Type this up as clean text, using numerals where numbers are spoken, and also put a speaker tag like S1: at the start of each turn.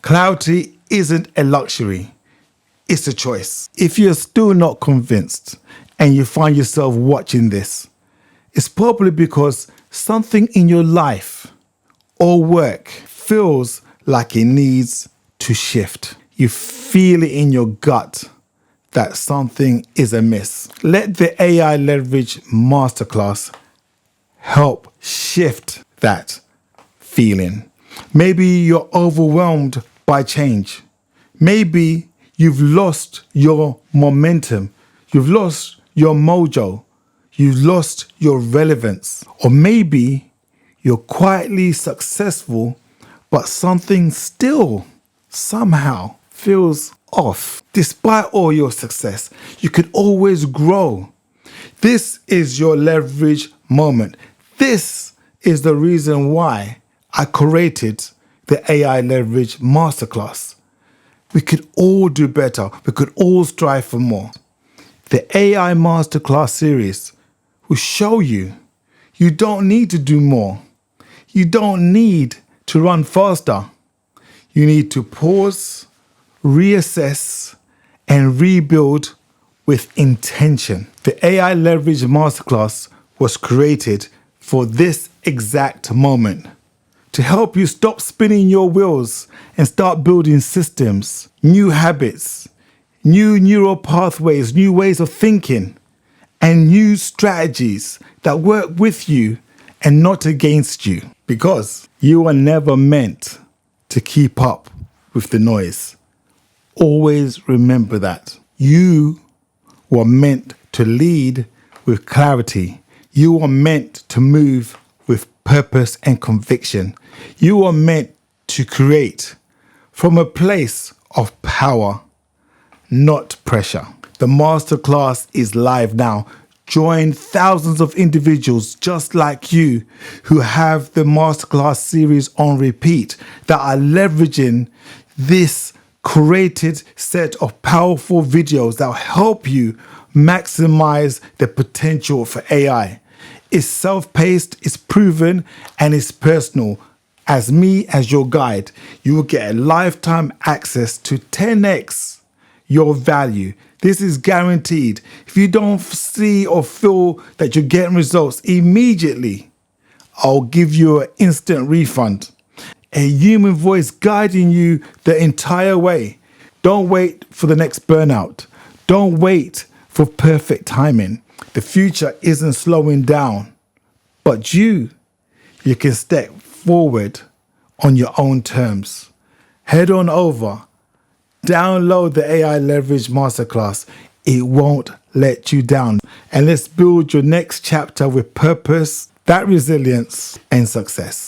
S1: Clarity isn't a luxury, it's a choice. If you're still not convinced and you find yourself watching this, it's probably because something in your life or work feels like it needs to shift. You feel it in your gut that something is amiss. Let the AI Leverage Masterclass help shift that feeling. Maybe you're overwhelmed by change. Maybe you've lost your momentum. You've lost your mojo. You've lost your relevance. Or maybe you're quietly successful, but something still somehow feels off. Despite all your success, you could always grow. This is your leverage moment. This is the reason why I created the AI Leverage Masterclass. We could all do better. We could all strive for more. The AI Masterclass series will show you don't need to do more. You don't need to run faster. You need to pause, reassess, and rebuild with intention. The AI Leverage Masterclass was created for this exact moment, to help you stop spinning your wheels and start building systems, new habits, new neural pathways, new ways of thinking, and new strategies that work with you and not against you. Because you are never meant to keep up with the noise. Always remember that. You were meant to lead with clarity. You are meant to move with purpose and conviction. You are meant to create from a place of power, not pressure. The masterclass is live now. Join thousands of individuals just like you who have the masterclass series on repeat that are leveraging this created set of powerful videos that will help you maximize the potential for AI. It's self-paced, it's proven, and it's personal. As your guide, you will get a lifetime access to 10x your value. This is guaranteed. If you don't see or feel that you're getting results immediately, I'll give you an instant refund. A human voice guiding you the entire way. Don't wait for the next burnout. Don't wait for perfect timing. The future isn't slowing down, but you can step forward on your own terms. Head on over, download the AI Leverage Masterclass. It won't let you down. And let's build your next chapter with purpose, that resilience, and success.